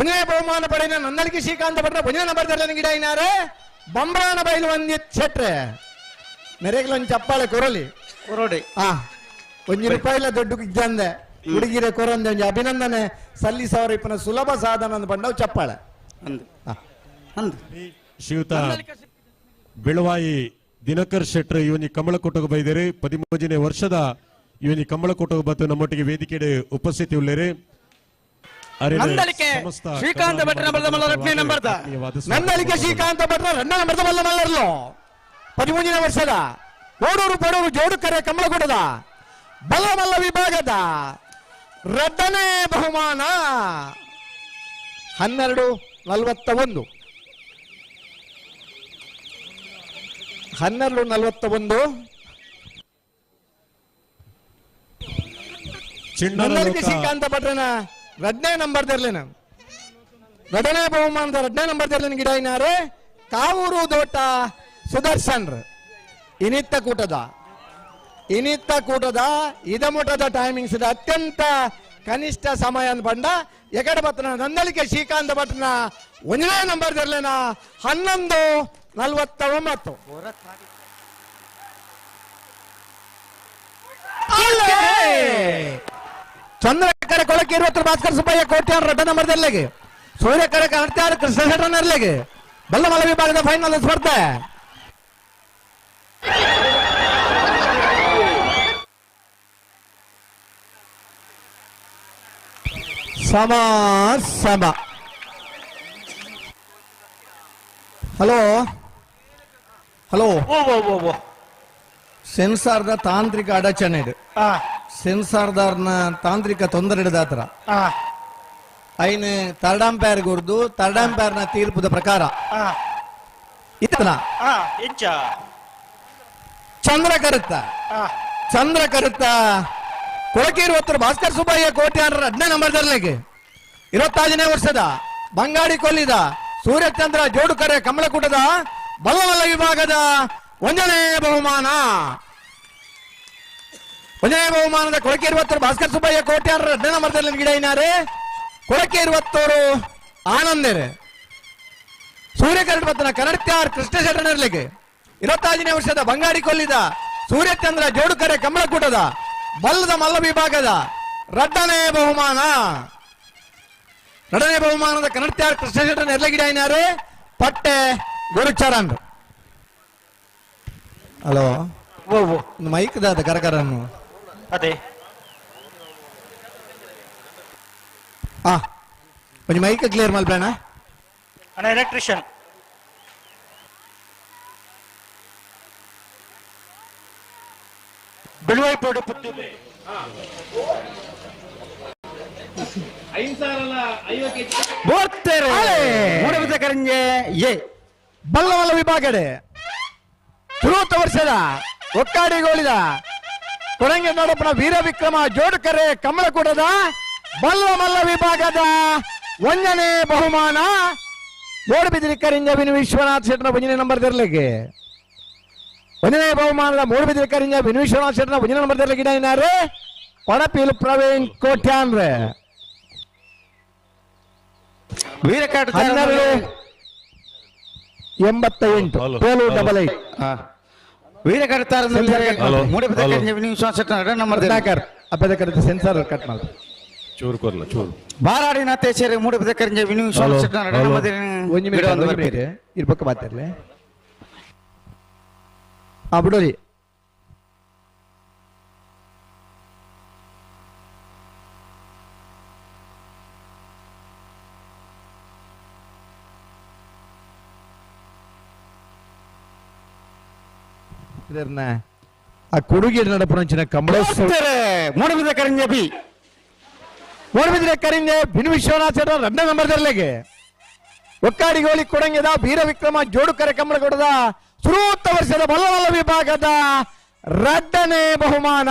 S2: 1ನೇ ಬಹುಮಾನ ಪಡೆಯ ನಂದಳಿಕೆ ಶ್ರೀಕಾಂತ ಭಟ್ರ 1ನೇ ನಂಬರ್ ತೆರಲಿನ ಗಿಡ ಏನಾರೆ ಬಂಬ್ರಾಣ ಬೈಲು ಒಂದಿತ್ ಶೆಟ್ರೆ ನೆರೆಗ್ಲೊಂದು ಚಪ್ಪಾಳೆ ಕೊರಲಿ ₹1 ದೊಡ್ಡ ಇದ್ದಂದೆ ಹುಡುಗಿರೆ ಕೊರಂದೆ ಒಂಜಿ ಅಭಿನಂದನೆ ಸಲ್ಲಿಸವರ ಇಪ್ಪನ ಸುಲಭ ಸಾಧನ ಬಂಡವು ಚಪ್ಪಾಳೆ
S1: ಶ್ರೀಯುತ ಬೆಳವಾಯಿ ದಿನಕರ್ ಶೆಟ್ರ್ ಇವನಿ ಕಮಲಕೋಟಗ ಬೈದೇರಿ 13ನೇ ವರ್ಷದ ಇವನಿ ಕಮಲಕೋಟಗ ಬತ್ತು ನಮ್ಮೊಟ್ಟಿಗೆ ವೇದಿಕೆಡೆ ಉಪಸ್ಥಿತಿ ಉಳ್ಳೇರಿ.
S7: ನಂದಳಿಕೆ ಶ್ರೀಕಾಂತ ಭಟ್ರ ಬಲಮಲ್ಲ 2ನೇ ನಂಬರ್
S2: ನಂದಳಿಕೆ ಶ್ರೀಕಾಂತ ಭಟ್ರ 2ನೇ ನಂಬರ್ ಬಲ್ಲಮಲ್ಲರ್ಲು 13ನೇ ವರ್ಷದ ಓಡೂರು ಪಡೂರು ಜೋಡುಕರೆ ಕಮಲಕೋಟದ ಬಲಮಲ್ಲ ವಿಭಾಗದ 2ನೇ ಬಹುಮಾನ. 12:41 ನಂದಳಿಕೆ ಶ್ರೀಕಾಂತ ಭಟ್ರನ 2ನೇ ನಂಬರ್ ತೆರಲಿನ 2ನೇ ಬಹುಮಾನದ 2ನೇ ನಂಬರ್ ತೆರಲಿನ ಗಿಡ ಏನಾರೆ ಕಾವೂರು ದೋಟ ಸುದರ್ಶನ್ ಇನಿತ್ತ ಕೂಟದ ಇದಮುಟದ ಟೈಮಿಂಗ್ಸ್ ಅತ್ಯಂತ ಕನಿಷ್ಠ ಸಮಯ ಅಂತ ಬಂಡ ಎಕಡೆ ಬತ್ತನ ನಂದಳಿಕೆ ಶ್ರೀಕಾಂತ ಭಟ್ನ 1ನೇ ನಂಬರ್ ತೆರಲಿನ 11:49 ಚಂದ್ರಕರ ಕೊಳಕ್ಕೆ 20 ಭಾಸ್ಕರ್ ಸುಬ್ಬಯ್ಯ ಕೋಟ್ಯಾನ್ 2ನೇ ನಂಬರ್ ತೆರಲಿಗೆ ಸೂರ್ಯಕರ ಕಾಣ್ತಾರ ಕೃಷ್ಣ ಶೆಟ್ಟರ್ ನೆರಲಿಗೆ ಬಲ್ಲಮಲ್ಲ ವಿಭಾಗದ ಫೈನಲ್ ಸ್ಪರ್ಧೆ ಸಮ
S3: ಹಲೋ ಹಲೋ
S2: ಓ ಓ ಓ ಓ
S3: ಸೆನ್ಸಾರ್ದ ತಾಂತ್ರಿಕ ಅಡಚಣೆ ಇದೆ.
S2: ಆ
S3: ಸೆನ್ಸಾರ್ದಾರ್ನ ತಾಂತ್ರಿಕ ತೊಂದರೆ ಹತ್ರ
S2: ಆ
S3: ಐನ್ ಥರ್ಡ್ ಅಂಪೈರ್ ಗುರ್ದು ಥರ್ಡ್ ಅಂಪೈರ್ನ ತೀರ್ಪುದ ಪ್ರಕಾರ
S2: ಆ
S3: ಇತ್ತನ
S2: ಆ ಹೆಚ್ಚ
S3: ಚಂದ್ರ ಕರುತ್ತ
S2: ಆ
S3: ಚಂದ್ರ ಕರುತ್ತ ಕೊಳಕೇರಿ ಹೊತ್ತರ ಭಾಸ್ಕರ್ ಸುಬ್ಬಯ್ಯ ಕೋಟೆ 10ನೇ ನಂಬರ್ದಲ್ಲಿಗೆ 25ನೇ ವರ್ಷದ ಬಂಗಾಡಿ ಕೊಲ್ಲಿದ ಸೂರ್ಯಚಂದ್ರ ಜೋಡುಕರೆ ಕಮಲಕೂಟದ ಬಲ್ಲವಲ್ಲ ವಿಭಾಗದ 1ನೇ ಬಹುಮಾನ. 1ನೇ ಬಹುಮಾನದ ಕೊಳಕೇರಿ ಹೊತ್ತರ ಭಾಸ್ಕರ್ ಸುಬ್ಬಯ್ಯ ಕೋಟೆ 10ನೇ ನಂಬರ್ದಲ್ಲಿ ಗಿಡ ಇನಾರೆ ಕೊಳಕೇರಿ ಹೊತ್ತವರು ಆನಂದರೇ ಸೂರ್ಯಕರಡ್ ಪತ್ತನ ಕನ್ನಡತ್ಯಾರ್ ಕೃಷ್ಣ ಶೆಟ್ಟನರ್ಲಿಗೆ 25ನೇ ವರ್ಷದ ಬಂಗಾಡಿ ಕೊಲ್ಲಿದ ಸೂರ್ಯಚಂದ್ರ ಜೋಡುಕರೆ ಕಮಲಕೂಟದ ಬಲ್ಲದ ಮಲ್ಲ ವಿಭಾಗದ 2ನೇ ಬಹುಮಾನ. 2ನೇ ಬಹುಮಾನದ ಕನ್ನಡತ್ಯಾರ್ ಕೃಷ್ಣ ಶೆಟ್ಟರ್ ನೆರ್ಲಗಿಡ ಇನಾರೆ ಪಟ್ಟೆ ಗುರುಚರಣ್. ಹಲೋ
S2: ಓ ಓ
S3: ಮೈಕ್ ದಾದ ಕರಕರನ್ನು
S2: ಅದೇ
S3: ಕೊಂಚ ಮೈಕ್ ಕ್ಲಿಯರ್ ಮಲ್ಪೇಣ.
S2: ಅಣ್ಣ ಎಲೆಕ್ಟ್ರಿಷಿಯನ್ ಬಿಳುವೈಪೋಡು ಪುತ್ತೂರು
S4: ಮೂಡಬಿದ ಕರಂಜೆ ಎ
S3: ಬಲ್ಲವಲ್ಲ ವಿಭಾಗಡೆ 30 ವರ್ಷದ ಒಕ್ಕಾಡಿಗೋಳಿದ ಕೊರಂಗೆ ನೋಡಪ್ಪನ ವೀರ ವಿಕ್ರಮ ಜೋಡುಕರೆ ಕಮಲಕೂಟದ ಬಲ್ಲ ಮಲ್ಲ ವಿಭಾಗದ 1ನೇ ಬಹುಮಾನ. ಮೂಡಬಿದಿರಿ ಕರಿಂಜ ವಿನು ವಿಶ್ವನಾಥ್ ಶೆಟ್ಟನ 1ನೇ ನಂಬರ್ ತೆರಲಿಗೆ 1ನೇ ಬಹುಮಾನದ ಮೂಡಬಿದಿರಿ ಕರಿಂಜ ವಿನು ವಿಶ್ವನಾಥ್ ಶೆಟ್ಟನ 1ನೇ ನಂಬರ್ ತೆರಲಿಗೆ ಗಿಡ ಇದ್ದಾರೆ ಪಡಪೀಲು ಪ್ರವೀಣ್ ಕೋಟ್ಯಾನ್ರೆ.
S4: ವೀರಕಾಟ
S3: 1288 ಪೋಲು 88
S4: ವೀರಕಾಟ ಮೂಡಬಿದ ಕರಂಜೆ ವಿಶ್ವನಾಥ್ ಶೆಟ್ಟನ 2ನೇ ನಂಬರ್
S3: ದಿನಾಕರ್ ಅಪ್ಪದ ಕರೆದು ಸೆನ್ಸಾರ್ ಕಟ್ ಮಾಡಿ
S1: ಚೂರು ಕೊರ್ಲ ಚೂರು
S4: ಬಾರಾಡಿ ನಾಥೇಶ್ವರಿ ಮೂಡಬಿದ ಕರಂಜೆ ವಿಶ್ವನಾಥ್ ಶೆಟ್ಟನ 2ನೇ ನಂಬರ್
S3: ಒಂಜಿ ಮಿನಿಟ್ ಇರ್ಬೇಕು ಮಾತಾಡ್ಲೆ ಬಿಡೋರಿ. ಇದನ್ನ ಆ ಕೊಡುಗೆ ನಡಪುರಂಚಿನ ಕಮಲೋತ್ಸವ
S4: ಮೂಡಬಿದ ಕರಂಜೆ ಬಿ
S3: ಮೂಡಬಿದ್ರೆ ಕರಿಂಜೆ ಬಿನು ವಿಶ್ವನಾಥ್ ಶೆಟ್ಟರ್ 2ನೇ ನಂಬರ್ ತೆರಲಿಗೆ ಒಕ್ಕಾಡಿಗೋಳಿ ಕೊಡಂಗೆದ ವೀರ ವಿಕ್ರಮ ಜೋಡುಕರೆ ಕಮಲಕೂಟದ 30 ವರ್ಷದ ಬಲ್ಲವಲ್ಲ ವಿಭಾಗದ 2ನೇ ಬಹುಮಾನ.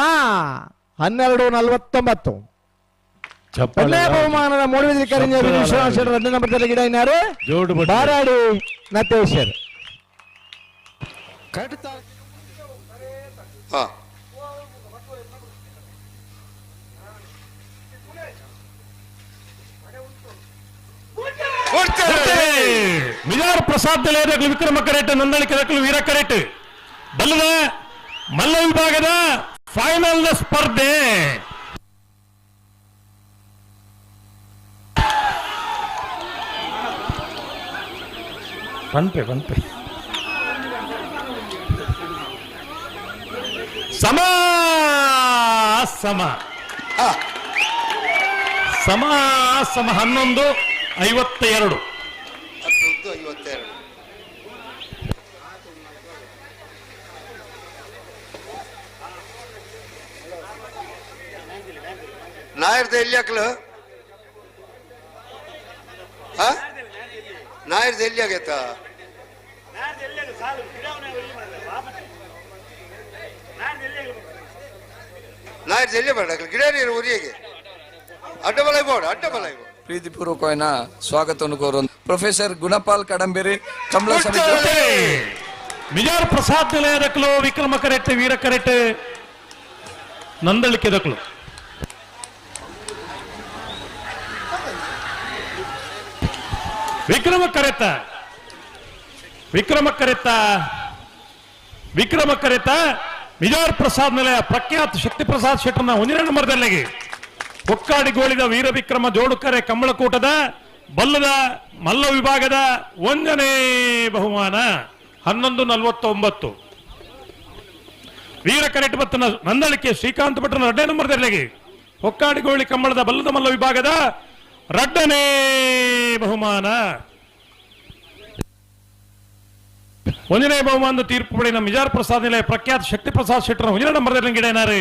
S3: 1249 2ನೇ ಬಹುಮಾನದ ಮೂಡಬಿದ್ರೆ ಕರಿಂಜೆ ಬಿನು ವಿಶ್ವನಾಥ್ ಶೆಟ್ಟರ್ 2ನೇ ನಂಬರ್ ತೆರಲಿಗೆ ಗಿಡ ಇದ್ದಾರೆ ಬಾರಾಡಿ ನತೇಶರ್.
S1: ಮಿಜಾರ್ ಪ್ರಸಾದ್ ನಿಲಯದ ವಿಕ್ರಮ ಕರೆಟ್ ನಂದಳಿಕೆ ವೀರ ಕರೆಟ್ ಬಲ್ಲದ ಮಲ್ಲ ವಿಭಾಗದ ಫೈನಲ್ ಸ್ಪರ್ಧೆ. ಪಂಪೆ ಪಂಪೆ ಸಮ ಸಮ ಸಮ ಸಮ 11:52
S8: ನಾಯರ್ದ ಎಲ್ಲಿ ಹಾಕ್ಲು ನಾಯರ್ದ ಎಲ್ಲಿ ಆಗೈತ ನಾಯರ್ದ ಎಲ್ಲಿ ಬೇಡ ಗಿಡ ನೀರು ಉರಿಯಗೆ ಅಡ್ಡಬಲೈ ಬೋರ್ಡ್ ಅಡ್ಡಬಲೈ ಬೋರ್ಡ್
S9: ಪ್ರೀತಿಪೂರ್ವಕమైన ಸ್ವಾಗತವನ್ನು ಕೋರು ಪ್ರೊಫೆಸರ್ ಗುಣಪಾಲ್ ಕಡಂಬೇರಿ ಕಮಲ ಸಮಿತಿ
S1: ಮಿಜಾರ್ ಪ್ರಸಾದ್ ನಿಲಯದಕ್ಕಲು ವಿಕ್ರಮ ಕರೆಟ್ ವೀರ ಕರೆಟ್ ನಂದಳಿಕೆದಕ್ಕಲು ವಿಕ್ರಮ ಕರೆತ ಮಿಜಾರ್ ಪ್ರಸಾದ್ ನಿಲಯ ಪ್ರಖ್ಯಾತ್ ಶಕ್ತಿ ಪ್ರಸಾದ್ ಶೆಟ್ಟರ್ನ 1ನೇ ನಂಬರ್ದಲ್ಲಿಗೆ ಒಕ್ಕಾಡಿಗೋಳಿದ ವೀರ ವಿಕ್ರಮ ಜೋಡುಕರೆ ಕಮಲಕೂಟದ ಬಲ್ಲದ ಮಲ್ಲ ವಿಭಾಗದ 1ನೇ ಬಹುಮಾನ. 11:49 ವೀರ ಕರೆಟ್ ಬತ್ತನ ನಂದಳಿಕೆ ಶ್ರೀಕಾಂತ್ ಭಟ್ರನ 2ನೇ ನಂಬರ್ದಲ್ಲಿಗೆ ಒಕ್ಕಾಡಿಗೋಳಿ ಕಂಬಳದ ಬಲ್ಲದ ಮಲ್ಲ ವಿಭಾಗದ 2ನೇ ಬಹುಮಾನ. ಒಂದನೇ ಬಹುಮಾನದ ತೀರ್ಪು ಪಡೆದ ಮಿಜಾರ್ ಪ್ರಸಾದ್ ನಿಲಯ ಪ್ರಖ್ಯಾತ ಶಕ್ತಿ ಪ್ರಸಾದ್ ಶೆಟ್ಟರ್ ಒಂದನೇ ನಂಬರ್ದಲ್ಲಿ ಗಿಡನಾರು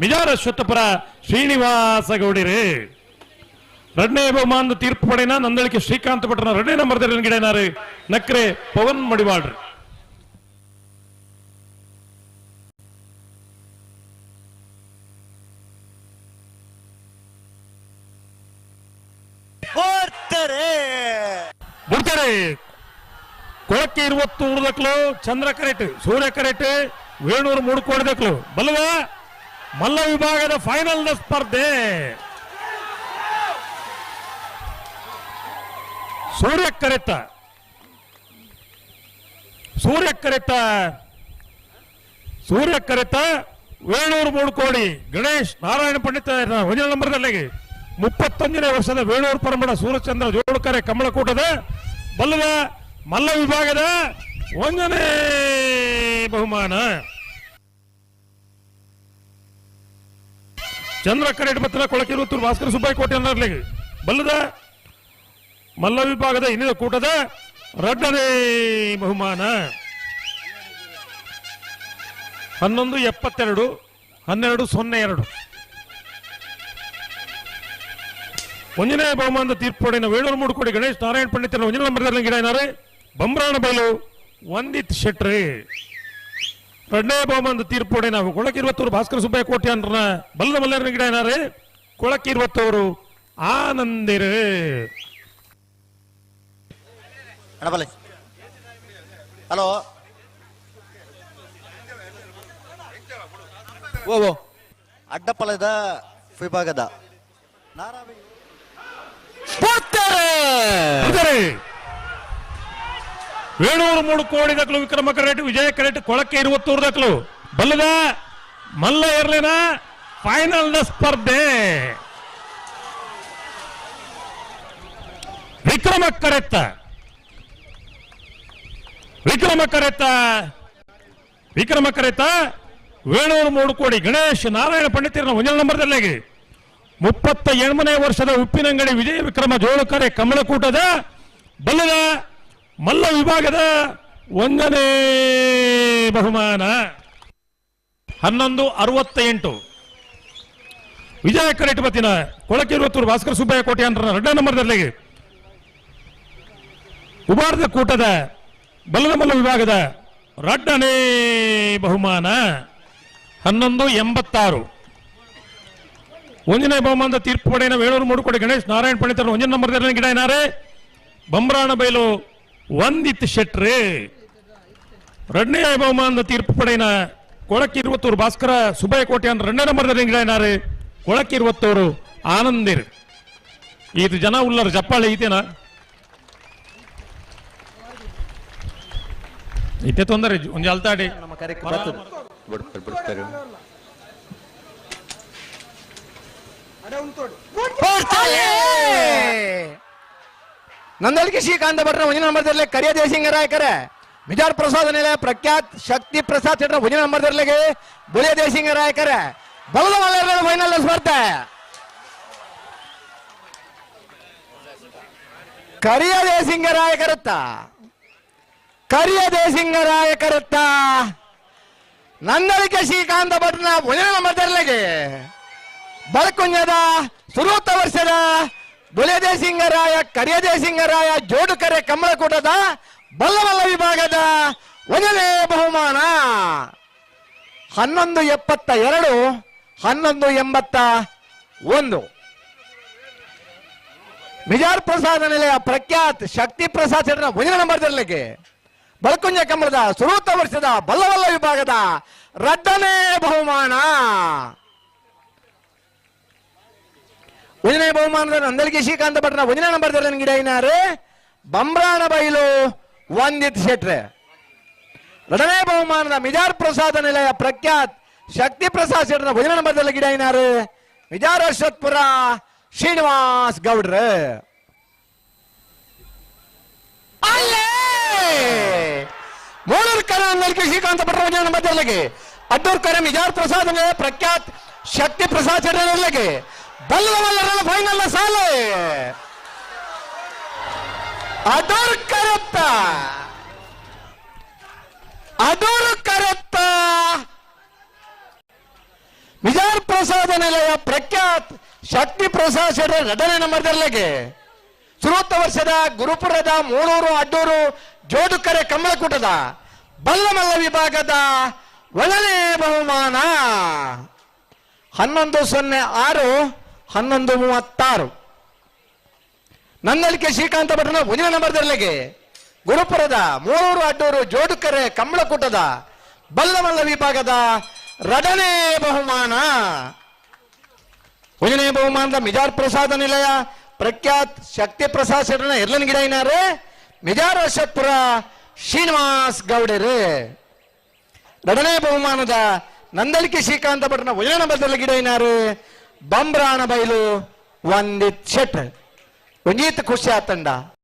S1: ಮಿಜಾರ್ ಅಶ್ವತ್ಥಪುರ ಶ್ರೀನಿವಾಸ ಗೌಡಿರಿ. ಎರಡನೇ ಬಹುಮಾನದ ತೀರ್ಪು ಪಡೆನ ನಂದಳಿಕೆ ಶ್ರೀಕಾಂತ್ ಭಟ್ರನ ಎರಡನೇ ನಂಬರ್ದಲ್ಲಿ ಗಿಡನಾರು ನಕ್ರೆ ಪವನ್ ಮಡಿವಾಳ್ರಿ. ಬಿಡ್ತಾರೆ ಕೊಳಕ್ಕೆ 20 ಉಳಿದಕ್ಲು ಚಂದ್ರ ಕರೆಟ್ ಸೂರ್ಯ ಕರೆಟ್ ವೇಣೂರು ಮೂಡ್ಕೊಡ್ದಕ್ಲು ಬಲ್ವ ಮಲ್ಲ ವಿಭಾಗದ ಫೈನಲ್ ಸ್ಪರ್ಧೆ ಸೂರ್ಯ ಕರೆತ ವೇಣೂರು ಮೂಡ್ಕೋಡಿ ಗಣೇಶ್ ನಾರಾಯಣ ಪಂಡಿತ ಒಂದನೇ ನಂಬರ್ದಲ್ಲಿ 31ನೇ ವರ್ಷದ ವೇಣೂರು ಪರಮಡ ಸೂರ್ಯಚಂದ್ರ ಜೋಡುಕರೆ ಕಮಲಕೂಟದ ಬಲ್ಲದ ಮಲ್ಲ ವಿಭಾಗದ 1ನೇ ಬಹುಮಾನ. ಚಂದ್ರ ಕರೆಟ್ ಬತ್ತಲ ಕೊಳಕಿರುತ್ತೂರು ಭಾಸ್ಕರ ಸುಬ್ಬಾಯಿ ಕೋಟೆ ಅನ್ನರ್ಲಿಗೆ ಬಲ್ಲದ ಮಲ್ಲ ವಿಭಾಗದ ಇನ್ನಿದ ಕೂಟದ 2ನೇ ಬಹುಮಾನ. 1172 1202 ಒಂದನೇ ಬಹುಮಾನದ ತೀರ್ಪು ಪಡೆದ ವೇಣೂರು ಮೂಡುಕೋಡಿ ಗಣೇಶ್ ನಾರಾಯಣ ಪಂಡಿತರ ಒಂದನೇ ನಂಬರ್ದಲ್ಲಿ ಗಿಡನಾರೆ ಬಂಬ್ರಾಣ ಬೈಲು ವಂದಿತ್ ಶೆಟ್ರಿ. ಎರಡನೇ ಬಹುಮಾನದ ತೀರ್ಪು ಪಡೆ ನಾವು ಕೊಳಕಿರುವತ್ತೂರು ಭಾಸ್ಕರ ಸುಬ್ಬಯ್ಯ ಕೋಟೆ ಅನ್ರ ಬಲ್ಲದ ಮಲ್ಲರ ಗಿಡನಾರೆ ಕೊಳಕಿರುವತ್ತವರು ಆನಂದಿರ.
S6: ಹಲೋ ಅಡ್ಡಪಲದ ವಿಭಾಗದ
S1: ವೇಣೂರು ಮೂಡುಕೋಡಿ ದಕ್ಲು ವಿಕ್ರಮ ಕರೆಟ್ ವಿಜಯ ಕರೆಟ್ ಕೊಳಕ್ಕೆ 20 ದಕ್ಲು ಬಲ್ಲದ ಮಲ್ಲ ಇರ್ಲಿನ ಫೈನಲ್ ಸ್ಪರ್ಧೆ ವಿಕ್ರಮ ಕರೆತ ವೇಣೂರು ಮೂಡುಕೋಡಿ ಗಣೇಶ್ ನಾರಾಯಣ ಪಂಡಿತರ ಒಂದನೇ ನಂಬರ್ದಲ್ಲಿ 38ನೇ ವರ್ಷದ ಉಪ್ಪಿನಂಗಡಿ ವಿಜಯ ವಿಕ್ರಮ ಜೋಳುಕರೆ ಕಮಲಕೂಟದ ಬಲ್ಲದ ಮಲ್ಲ ವಿಭಾಗದ 1ನೇ ಬಹುಮಾನ. 1168 ವಿಜಯ ಕರೆಟ್ ಬತ್ತಿನ ಕೊಳಕಿರುವತ್ತೂರು ಭಾಸ್ಕರ ಸುಬ್ಬಯ್ಯ ಕೋಟೆ ಅಂತರ 2ನೇ ನಂಬರ್ದಲ್ಲಿ ಉಬಾರ್ದ ಕೂಟದ ಬಲ್ಲದ ಮಲ್ಲ ವಿಭಾಗದ 2ನೇ ಬಹುಮಾನ. 1186 ಒಂದನೇ ಬಹುಮಾನದ ತೀರ್ಪು ಪಡೆಯ ವೇಣೂರು ಮೂಡುಕೋಡಿ ಗಣೇಶ್ ನಾರಾಯಣ ಪಂಡಿತರ 1ನೇ ನಂಬರ್ದಲ್ಲಿ ಗಿಡ ಏನಾರೆ ಬಂಬ್ರಾಣ ಬೈಲು ವಂದಿತ್ ಶೆಟ್ರಿ. 2ನೇ ಬಹುಮಾನದ ತೀರ್ಪು ಪಡೆಯ ಕೊಳಕಿರುವತ್ತೂರು ಭಾಸ್ಕರ ಸುಬ್ಬಯ್ಯ ಕೋಟೆ ಅಂತ 2ನೇ ನಂಬರ್ದಲ್ಲಿ ಗಿಡ ಏನಾರೆ ಕೊಳಕಿರುವತ್ತೂರು ಆನಂದಿರ್. ಇದು ಜನ ಉಲ್ಲರ ಜಪ್ಪಾಳಿ ಐತೇನ ಐತೆ ತೊಂದರೆ ಒಂದು ಅಲ್ತಾಡಿ
S4: ನಮ್ಮ ಕಾರ್ಯಕ್ರಮ
S3: ನಂದಳಿಕೆ ಶ್ರೀಕಾಂತ ಭಟ್ರ 1ನೇ ನಂಬರ್ದಲ್ಲಿ ಕರಿಯ ದೇಸಿಂಗರಾಯಕರೆ ಮಿಜಾರ್ ಪ್ರಸಾದ ನಿಲಯ ಪ್ರಖ್ಯಾತ್ ಶಕ್ತಿ ಪ್ರಸಾದ್ ಶೆಟ್ರ 1ನೇ ನಂಬರ್ದಲ್ಲಿ ಬುಲಿಯ ದೇಸಿಂಗರಾಯಕರೆ ಬಲದ ಮಲ್ಲರ ಫೈನಲ್ ಸ್ಪರ್ಧೆ ಕರಿಯ ದೇಸಿಂಗರಾಯಕರತ್ತ ನಂದಳಿಕೆ ಶ್ರೀಕಾಂತ ಭಟ್ರನ 1ನೇ ನಂಬರ್ದಲ್ಲಿ ಬಳಕುಂಜದ ಸುರೂತ ವರ್ಷದ ಬುಲೆದೇಸಿಂಗರಾಯ ಕರಿಯದೇಸಿಂಗರಾಯ ಜೋಡುಕರೆ ಕಮಲಕೂಟದ ಬಲ್ಲಮಲ್ಲ ವಿಭಾಗದ 1ನೇ ಬಹುಮಾನ. 1172 1181 ಮಿಜಾರ್ ಪ್ರಸಾದ ನಿಲಯ ಪ್ರಖ್ಯಾತ್ ಶಕ್ತಿ ಪ್ರಸಾದ್ ಶೆಟ್ಟರ 1ನೇ ನಂಬರ್ದಲ್ಲಿ ಬಳಕುಂಜ ಕಮಲದ ಸುರೂತ ವರ್ಷದ ಬಲ್ಲಮಲ್ಲ ವಿಭಾಗದ 2ನೇ ಬಹುಮಾನ. 1ನೇ ಬಹುಮಾನದ ನಂದಳಿಕೆ ಶ್ರೀಕಾಂತ ಭಟ್ರನ 1ನೇ ನಂಬರ್ದಲ್ಲಿ ಗಿಡ ಏನಾರೆ ಬಂಬ್ರಾಣ ಬೈಲು ವಂದಿತ್ ಶೆಟ್ರೆ. 2ನೇ ಬಹುಮಾನದ ಮಿಜಾರ್ ಪ್ರಸಾದ ನಿಲಯ ಪ್ರಖ್ಯಾತ್ ಶಕ್ತಿ ಪ್ರಸಾದ್ ಶೆಟ್ಟರ 1ನೇ ನಂಬರ್ದಲ್ಲಿ ಗಿಡ ಏನಾರೆ ಮಿಜಾರ್ ಅಶ್ವತ್ಪುರ ಶ್ರೀನಿವಾಸ್ ಗೌಡ್ರೆ. ಮೂಳೂರ್ಕರ ನಂದಳಿಕೆ ಶ್ರೀಕಾಂತ ಭಟ್ರ 1ನೇ ನಂಬರ್ದಲ್ಲಿ ಅಡ್ಡೂರ್ಕರ ಮಿಜಾರ್ ಪ್ರಸಾದ ನಿಲಯ ಪ್ರಖ್ಯಾತ್ ಶಕ್ತಿ ಪ್ರಸಾದ್ ಶೆಟ್ಟರಲ್ಲಿಗೆ ಬಲ್ಲವಲ್ಲರ ಫೈನಲ್ ಸಾಲೆ ಅದರ್ ಕರೆತ್ತ
S4: ಮಿಜಾರ್ ಪ್ರಸಾದ ನಿಲಯ ಪ್ರಖ್ಯಾತ್ ಶಕ್ತಿ ಪ್ರಸಾದ್ ಶೆಟ್ಟಿ 2ನೇ ನಂಬರ್ದಲ್ಲಿಗೆ ಸುರೂತ ವರ್ಷದ ಗುರುಪುರದ ಮೂಳೂರು ಅಡ್ಡೂರು ಜೋಡುಕರೆ ಕಮಲಕೂಟದ ಬಲ್ಲಮಲ್ಲ ವಿಭಾಗದ 1ನೇ ಬಹುಮಾನ 1106 1136 ನಂದಳಿಕೆ ಶ್ರೀಕಾಂತ ಭಟ್ರನ 1ನೇ ನಂಬರ್ದಲ್ಲಿಗೆ ಗುರುಪುರದ ಮೂಳೂರು ಅಡ್ಡೂರು ಜೋಡುಕರೆ ಕಮಲಕೂಟದ ಬಲ್ಲಮಲ್ಲ ವಿಭಾಗದ 2ನೇ ಬಹುಮಾನ 1ನೇ ಬಹುಮಾನದ ಮಿಜಾರ್ ಪ್ರಸಾದ ನಿಲಯ ಪ್ರಖ್ಯಾತ್ ಶಕ್ತಿ ಪ್ರಸಾದ್ ಶೆಟ್ಟರ್ನ ಎರ್ಲನ್ ಗಿಡ ಏನಾರು ಮಿಜಾರ್ ಅಶೋಕ್ಪುರ ಶ್ರೀನಿವಾಸ್ ಗೌಡರು 2ನೇ ಬಹುಮಾನದ ನಂದಳಿಕೆ ಶ್ರೀಕಾಂತ ಭಟ್ರನ 1ನೇ ನಂಬರ್ದಲ್ಲಿ ಗಿಡ ಏನಾರು ಬಂಬ್ರಾಣ ಬೈಲು ವಂದಿತ್ ಶೆಟ್ಟರ್ ಒಂಜೀತ್ ಖುಷಿ ಆತಂಡ